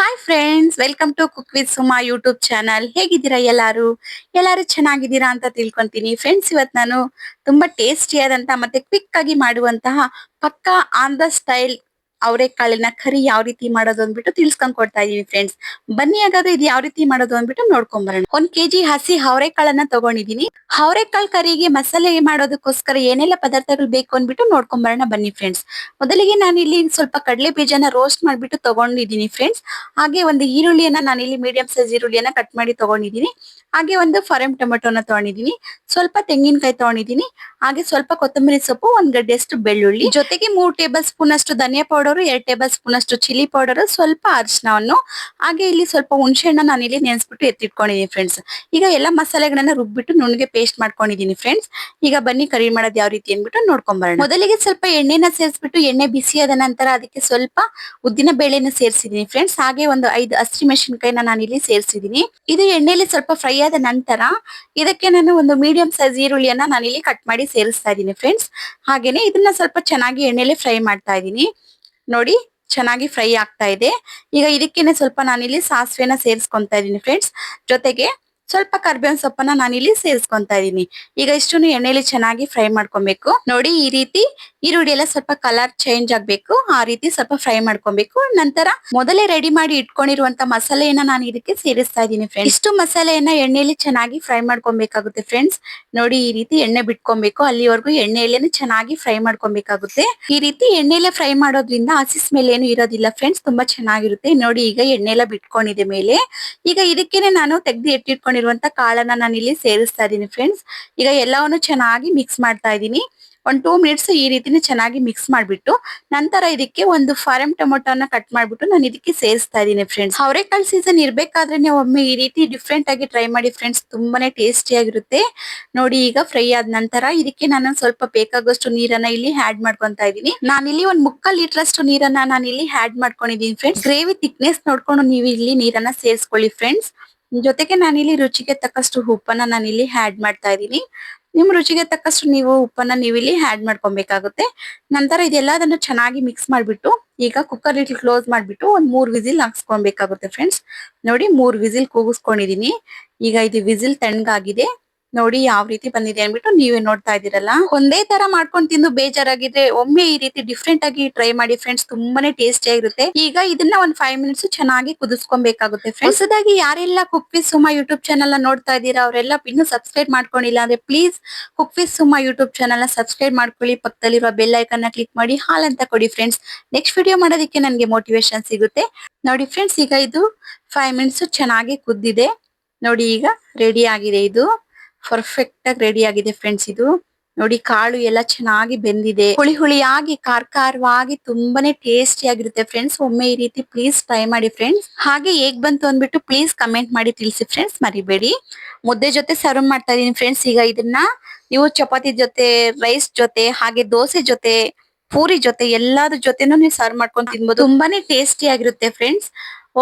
Hi friends, welcome to cook with Suma YouTube channel. ಹೇಗಿದ್ದೀರಾ ಎಲ್ಲರೂ ಚೆನ್ನಾಗಿದ್ದೀರಾ ಅಂತ ತಿಳ್ಕೊಂತೀನಿ ಫ್ರೆಂಡ್ಸ್. ಇವತ್ತು ನಾನು ತುಂಬಾ ಟೇಸ್ಟಿಯಾದಂತ ಮತ್ತೆ ಕ್ವಿಕ್ ಆಗಿ ಮಾಡುವಂತಹ ಪಕ್ಕಾ ಆಂಧ್ರ ಸ್ಟೈಲ್ ಅವರೆಕಾಳಿನ ಕರಿ ಯಾವ ರೀತಿ ಮಾಡೋದು ಅಂದ್ಬಿಟ್ಟು ತಿಳ್ಸ್ಕೊಂಡ್ ಕೊಡ್ತಾ ಇದೀನಿ ಫ್ರೆಂಡ್ಸ್. ಬನ್ನಿ ಹಾಗಾದ್ರೆ ಇದು ಯಾವ ರೀತಿ ಮಾಡೋದು ಅಂದ್ಬಿಟ್ಟು ನೋಡ್ಕೊಂಡ್ ಬರೋಣ. 1 kg ಹಸಿ ಅವರೆಕಾಳನ್ನ ತಗೊಂಡಿದೀನಿ. ಅವರೆಕಾಳು ಕರಿಗೆ ಮಸಾಲೆ ಮಾಡೋದಕ್ಕೋಸ್ಕರ ಏನೆಲ್ಲ ಪದಾರ್ಥಗಳು ಬೇಕು ಅಂದ್ಬಿಟ್ಟು ನೋಡ್ಕೊಂಡ್ ಬರೋಣ ಬನ್ನಿ ಫ್ರೆಂಡ್ಸ್. ಮೊದಲಿಗೆ ನಾನು ಇಲ್ಲಿ ಸ್ವಲ್ಪ ಕಡಲೆ ಬೀಜನ ರೋಸ್ಟ್ ಮಾಡ್ಬಿಟ್ಟು ತಗೊಂಡಿದ್ದೀನಿ ಫ್ರೆಂಡ್ಸ್. ಹಾಗೆ ಒಂದು ಈರುಳ್ಳಿಯನ್ನ ನಾನಿಲ್ಲಿ ಮೀಡಿಯಂ ಸೈಜ್ ಈರುಳ್ಳಿಯನ್ನ ಕಟ್ ಮಾಡಿ ತಗೊಂಡಿದ್ದೀನಿ. ಹಾಗೆ ಒಂದು ಫಾರಂ ಟೊಮೆಟೊನ ತಗೊಂಡಿದ್ದೀನಿ. ಸ್ವಲ್ಪ ತೆಂಗಿನಕಾಯಿ ತಗೊಂಡಿದ್ದೀನಿ. ಹಾಗೆ ಸ್ವಲ್ಪ ಕೊತ್ತಂಬರಿ ಸೊಪ್ಪು, 1 ಗಡ್ಡೆಯಷ್ಟು ಬೆಳ್ಳುಳ್ಳಿ, ಜೊತೆಗೆ 3 ಟೇಬಲ್ ಸ್ಪೂನ್ ಅಷ್ಟು ಧನಿಯಾ ಪೌಡರ್, 2 ಟೇಬಲ್ ಸ್ಪೂನ್ ಅಷ್ಟು ಚಿಲ್ಲಿ ಪೌಡರ್, ಸ್ವಲ್ಪ ಅರಿಶಿನವನ್ನು, ಹಾಗೆ ಇಲ್ಲಿ ಸ್ವಲ್ಪ ಹುಣಸೆ ಹಣ್ಣನ್ನ ನಾನಿಲ್ಲಿ ನೆನೆಸ್ಬಿಟ್ಟು ಎತ್ತಿಟ್ಕೊಂಡಿದ್ದೀನಿ ಫ್ರೆಂಡ್ಸ್. ಈಗ ಎಲ್ಲ ಮಸಾಲೆಗಳನ್ನ ರುಬ್ಬಿಟ್ಟು ನುಣ್ಣಗೆ ಪೇಸ್ಟ್ ಮಾಡ್ಕೊಂಡಿದ್ದೀನಿ ಫ್ರೆಂಡ್ಸ್. ಈಗ ಬನ್ನಿ ಕರಿ ಮಾಡೋದು ಯಾವ ರೀತಿ ಅಂದ್ಬಿಟ್ಟು ನೋಡ್ಕೊಂಡ್ ಬರೋಣ. ಮೊದಲಿಗೆ ಸ್ವಲ್ಪ ಎಣ್ಣೆನ ಸೇರಿಸ್ಬಿಟ್ಟು ಎಣ್ಣೆ ಬಿಸಿಯಾದ ನಂತರ ಅದಕ್ಕೆ ಸ್ವಲ್ಪ ಉದ್ದಿನ ಬೇಳೆನ ಸೇರಿಸಿದೀನಿ ಫ್ರೆಂಡ್ಸ್. ಹಾಗೆ ಒಂದು 5 ಹಸಿಮೆಣಸಿನಕಾಯಿನ ನಾನಿಲ್ಲಿ ಸೇರಿಸಿದೀನಿ. ಇದು ಎಣ್ಣೆಲಿ ಸ್ವಲ್ಪ ಫ್ರೈ ಆದ ನಂತರ ಇದಕ್ಕೆ ನಾನು ಒಂದು ಮೀಡಿಯಂ ಸೈಜ್ ಈರುಳ್ಳಿಯನ್ನ ನಾನಿಲ್ಲಿ ಕಟ್ ಮಾಡಿ ಸೇರಿಸ್ತಾ ಇದ್ದೀನಿ ಫ್ರೆಂಡ್ಸ್. ಹಾಗೇನೆ ಇದನ್ನ ಸ್ವಲ್ಪ ಚೆನ್ನಾಗಿ ಎಣ್ಣೆಲಿ ಫ್ರೈ ಮಾಡ್ತಾ ಇದ್ದೀನಿ. ನೋಡಿ, ಚೆನ್ನಾಗಿ ಫ್ರೈ ಆಗ್ತಾ ಇದೆ. ಈಗ ಇದಕ್ಕೇನೆ ಸ್ವಲ್ಪ ನಾನಿಲ್ಲಿ ಸಾಸಿವೆನ ಸೇರಿಸ್ಕೊಂತಾ ಇದ್ದೀನಿ ಫ್ರೆಂಡ್ಸ್. ಜೊತೆಗೆ ಸ್ವಲ್ಪ ಕರ್ಬೇವಿನ ಸೊಪ್ಪನ್ನ ನಾನಿಲ್ಲಿ ಸೇರಿಸ್ಕೊಂತಾ ಇದ್ದೀನಿ. ಈಗ ಇಷ್ಟನ್ನು ಎಣ್ಣೆಲಿ ಚೆನ್ನಾಗಿ ಫ್ರೈ ಮಾಡ್ಕೊಬೇಕು. ನೋಡಿ, ಈ ರೀತಿ ಈರುಳ್ಳಿ ಎಲ್ಲ ಸ್ವಲ್ಪ ಕಲರ್ ಚೇಂಜ್ ಆಗ್ಬೇಕು. ಆ ರೀತಿ ಸ್ವಲ್ಪ ಫ್ರೈ ಮಾಡ್ಕೊಬೇಕು. ನಂತರ ಮೊದಲೇ ರೆಡಿ ಮಾಡಿ ಇಟ್ಕೊಂಡಿರುವಂತ ಮಸಾಲೆಯನ್ನ ನಾನು ಇದಕ್ಕೆ ಸೇರಿಸ್ತಾ ಇದ್ದೀನಿ ಫ್ರೆಂಡ್ಸ್. ಇಷ್ಟು ಮಸಾಲೆಯನ್ನ ಎಣ್ಣೆಲಿ ಚೆನ್ನಾಗಿ ಫ್ರೈ ಮಾಡ್ಕೊಬೇಕಾಗುತ್ತೆ ಫ್ರೆಂಡ್ಸ್. ನೋಡಿ, ಈ ರೀತಿ ಎಣ್ಣೆ ಬಿಟ್ಕೊಬೇಕು. ಅಲ್ಲಿವರೆಗೂ ಎಣ್ಣೆಯಲ್ಲೇನೆ ಚೆನ್ನಾಗಿ ಫ್ರೈ ಮಾಡ್ಕೊಬೇಕಾಗುತ್ತೆ. ಈ ರೀತಿ ಎಣ್ಣೆಲೆ ಫ್ರೈ ಮಾಡೋದ್ರಿಂದ ಹಸಿ ಸ್ಮೆಲ್ ಏನು ಇರೋದಿಲ್ಲ ಫ್ರೆಂಡ್ಸ್. ತುಂಬಾ ಚೆನ್ನಾಗಿರುತ್ತೆ. ನೋಡಿ, ಈಗ ಎಣ್ಣೆ ಎಲ್ಲ ಬಿಟ್ಕೊಂಡಿದೆ ಮೇಲೆ. ಈಗ ಇದಕ್ಕೇನೆ ನಾನು ತೆಗ್ದು ಇಟ್ಟಿಟ್ಕೊಂಡಿರುವಂತ ಕಾಳನ್ನ ನಾನು ಇಲ್ಲಿ ಸೇರಿಸ್ತಾ ಇದ್ದೀನಿ ಫ್ರೆಂಡ್ಸ್. ಈಗ ಎಲ್ಲವನ್ನು ಚೆನ್ನಾಗಿ ಮಿಕ್ಸ್ ಮಾಡ್ತಾ ಇದ್ದೀನಿ. 2 ಮಿನಿಟ್ಸ್ ಈ ರೀತಿನೇ ಚೆನ್ನಾಗಿ ಮಿಕ್ಸ್ ಮಾಡ್ಬಿಟ್ಟು ನಂತರ ಇದಕ್ಕೆ ಒಂದು ಫಾರಂ ಟೊಮೆಟೊನ ಕಟ್ ಮಾಡ್ಬಿಟ್ಟು ನಾನು ಇದಕ್ಕೆ ಸೇರಿಸ್ತಾ ಇದ್ದೀನಿ ಫ್ರೆಂಡ್ಸ್. ಅವರೆಕಾಳು ಸೀಸನ್ ಇರ್ಬೇಕಾದ್ರೆ ಒಮ್ಮೆ ಈ ರೀತಿ ಡಿಫ್ರೆಂಟ್ ಆಗಿ ಟ್ರೈ ಮಾಡಿ ಫ್ರೆಂಡ್ಸ್. ತುಂಬಾನೇ ಟೇಸ್ಟಿ ಆಗಿರುತ್ತೆ. ನೋಡಿ, ಈಗ ಫ್ರೈ ಆದ ನಂತರ ಇದಕ್ಕೆ ನಾನು ಸ್ವಲ್ಪ ಬೇಕಾಗುವಷ್ಟು ನೀರನ್ನ ಇಲ್ಲಿ ಆಡ್ ಮಾಡ್ಕೊಂತಾ ಇದ್ದೀನಿ. ನಾನಿಲ್ಲಿ 1/4 ಲೀಟರ್ ಅಷ್ಟು ನೀರನ್ನ ನಾನಿಲ್ಲಿ ಆಡ್ ಮಾಡ್ಕೊಂಡಿದ್ದೀನಿ ಫ್ರೆಂಡ್ಸ್. ಗ್ರೇವಿ ಥಿಕ್ನೆಸ್ ನೋಡ್ಕೊಂಡು ನೀವು ಇಲ್ಲಿ ನೀರನ್ನ ಸೇರಿಸ್ಕೊಳ್ಳಿ ಫ್ರೆಂಡ್ಸ್. ಜೊತೆಗೆ ನಾನಿಲ್ಲಿ ರುಚಿಗೆ ತಕ್ಕಷ್ಟು ಉಪ್ಪನ್ನ ನಾನಿಲ್ಲಿ ಆಡ್ ಮಾಡ್ತಾ ಇದ್ದೀನಿ. ನಿಮ್ ರುಚಿಗೆ ತಕ್ಕಷ್ಟು ನೀವು ಉಪ್ಪನ್ನ ನೀವಿಲ್ಲಿ ಆಡ್ ಮಾಡ್ಕೊಬೇಕಾಗುತ್ತೆ. ನಂತರ ಇದೆಲ್ಲದನ್ನು ಚೆನ್ನಾಗಿ ಮಿಕ್ಸ್ ಮಾಡ್ಬಿಟ್ಟು ಈಗ ಕುಕ್ಕರ್ ಲಿಡ್ ಕ್ಲೋಸ್ ಮಾಡ್ಬಿಟ್ಟು 3 ವಿಸಿಲ್ ಹಾಕ್ಸ್ಕೊಬೇಕಾಗುತ್ತೆ ಫ್ರೆಂಡ್ಸ್. ನೋಡಿ, 3 ವಿಸಿಲ್ ಕೂಗಿಸ್ಕೊಂಡಿದೀನಿ. ಈಗ ಇದು ವಿಸಿಲ್ ತಣ್ಣಗಾಗಿದೆ. ನೋಡಿ ಯಾವ ರೀತಿ ಬಂದಿದೆ ಅನ್ಬಿಟ್ಟು ನೀವೇ ನೋಡ್ತಾ ಇದೀರಲ್ಲ. ಒಂದೇ ತರ ಮಾಡ್ಕೊಂಡು ತಿಂದು ಬೇಜಾರಾಗಿದ್ರೆ ಒಮ್ಮೆ ಈ ರೀತಿ ಡಿಫ್ರೆಂಟ್ ಆಗಿ ಟ್ರೈ ಮಾಡಿ ಫ್ರೆಂಡ್ಸ್. ತುಂಬಾನೇ ಟೇಸ್ಟಿ ಆಗಿರುತ್ತೆ. ಈಗ ಇದನ್ನ 5 ಮಿನಿಟ್ಸ್ ಚೆನ್ನಾಗಿ ಕುದಿಸ್ಕೊಬೇಕಾಗುತ್ತೆ ಫ್ರೆಂಡ್ಸ್. ಹೊಸದಾಗಿ ಯಾರೆಲ್ಲ cook with Suma YouTube channel ನೋಡ್ತಾ ಇದೀರಾ ಅವರೆಲ್ಲ ಇನ್ನೂ ಸಬ್ಸ್ಕ್ರೈಬ್ ಮಾಡ್ಕೊಂಡಿಲ್ಲ ಅಂದ್ರೆ please cook with Suma YouTube channel ನ ಸಬ್ಸ್ಕ್ರೈಬ್ ಮಾಡ್ಕೊಳ್ಳಿ. ಪಕ್ಕದಲ್ಲಿರುವ ಬೆಲ್ ಐಕನ್ ನ ಕ್ಲಿಕ್ ಮಾಡಿ ಹಾಲ್ ಅಂತ ಕೊಡಿ ಫ್ರೆಂಡ್ಸ್. ನೆಕ್ಸ್ಟ್ ವಿಡಿಯೋ ಮಾಡೋದಕ್ಕೆ ನನಗೆ ಮೋಟಿವೇಶನ್ ಸಿಗುತ್ತೆ. ನೋಡಿ ಫ್ರೆಂಡ್ಸ್, ಈಗ ಇದು 5 ಮಿನಿಟ್ಸ್ ಚೆನ್ನಾಗಿ ಕುದ್ದಿದೆ. ನೋಡಿ, ಈಗ ರೆಡಿ ಆಗಿದೆ. ಇದು ಪರ್ಫೆಕ್ಟ್ ಆಗಿ ರೆಡಿ ಆಗಿದೆ ಫ್ರೆಂಡ್ಸ್. ಇದು ನೋಡಿ, ಕಾಳು ಎಲ್ಲ ಚೆನ್ನಾಗಿ ಬೆಂದಿದೆ. ಹುಳಿ ಹುಳಿಯಾಗಿ ಖಾರವಾಗಿ ತುಂಬಾನೇ ಟೇಸ್ಟಿ ಆಗಿರುತ್ತೆ ಫ್ರೆಂಡ್ಸ್. ಒಮ್ಮೆ ಈ ರೀತಿ ಪ್ಲೀಸ್ ಟ್ರೈ ಮಾಡಿ ಫ್ರೆಂಡ್ಸ್. ಹಾಗೆ ಹೇಗ್ ಬಂತು ಅಂದ್ಬಿಟ್ಟು ಪ್ಲೀಸ್ ಕಮೆಂಟ್ ಮಾಡಿ ತಿಳಿಸಿ ಫ್ರೆಂಡ್ಸ್, ಮರಿಬೇಡಿ. ಮುದ್ದೆ ಜೊತೆ ಸರ್ವ್ ಮಾಡ್ತಾ ಇದೀನಿ ಫ್ರೆಂಡ್ಸ್. ಈಗ ಇದನ್ನ ನೀವು ಚಪಾತಿ ಜೊತೆ, ರೈಸ್ ಜೊತೆ, ಹಾಗೆ ದೋಸೆ ಜೊತೆ, ಪೂರಿ ಜೊತೆ ಎಲ್ಲಾದ್ರ ಜೊತೆನೂ ನೀವು ಸರ್ವ್ ಮಾಡ್ಕೊಂಡು ತಿನ್ಬೋದು. ತುಂಬಾನೇ ಟೇಸ್ಟಿ ಆಗಿರುತ್ತೆ ಫ್ರೆಂಡ್ಸ್.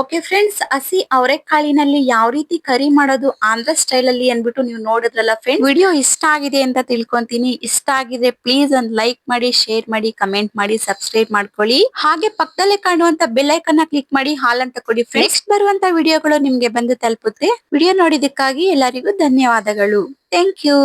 ಓಕೆ ಫ್ರೆಂಡ್ಸ್, ಹಸಿ ಅವರೆಕಾಳಿನಲ್ಲಿ ಯಾವ ರೀತಿ ಕರಿ ಮಾಡೋದು ಆಂಧ್ರ ಸ್ಟೈಲ್ ಅಲ್ಲಿ ಅನ್ಬಿಟ್ಟು ನೀವು ನೋಡಿದ್ರಲ್ಲ ಫ್ರೆಂಡ್ಸ್. ವಿಡಿಯೋ ಇಷ್ಟ ಆಗಿದೆ ಅಂತ ತಿಳ್ಕೊಂತೀನಿ. ಇಷ್ಟ ಆಗಿದೆ ಪ್ಲೀಸ್ ಒಂದು ಲೈಕ್ ಮಾಡಿ, ಶೇರ್ ಮಾಡಿ, ಕಮೆಂಟ್ ಮಾಡಿ, ಸಬ್ಸ್ಕ್ರೈಬ್ ಮಾಡ್ಕೊಳ್ಳಿ. ಹಾಗೆ ಪಕ್ಕದಲ್ಲೇ ಕಾಣುವಂತ ಬೆಲ್ ಐಕನ್ ನ ಕ್ಲಿಕ್ ಮಾಡಿ ಹಾಲ್ ಅಂತ ಕೊಡಿ ಫ್ರೆಂಡ್ಸ್. ನೆಕ್ಸ್ಟ್ ಬರುವಂತ ವಿಡಿಯೋಗಳು ನಿಮ್ಗೆ ಬಂದು ತಲುಪುತ್ತೆ. ವಿಡಿಯೋ ನೋಡಿದಕ್ಕಾಗಿ ಎಲ್ಲರಿಗೂ ಧನ್ಯವಾದಗಳು. Thank you.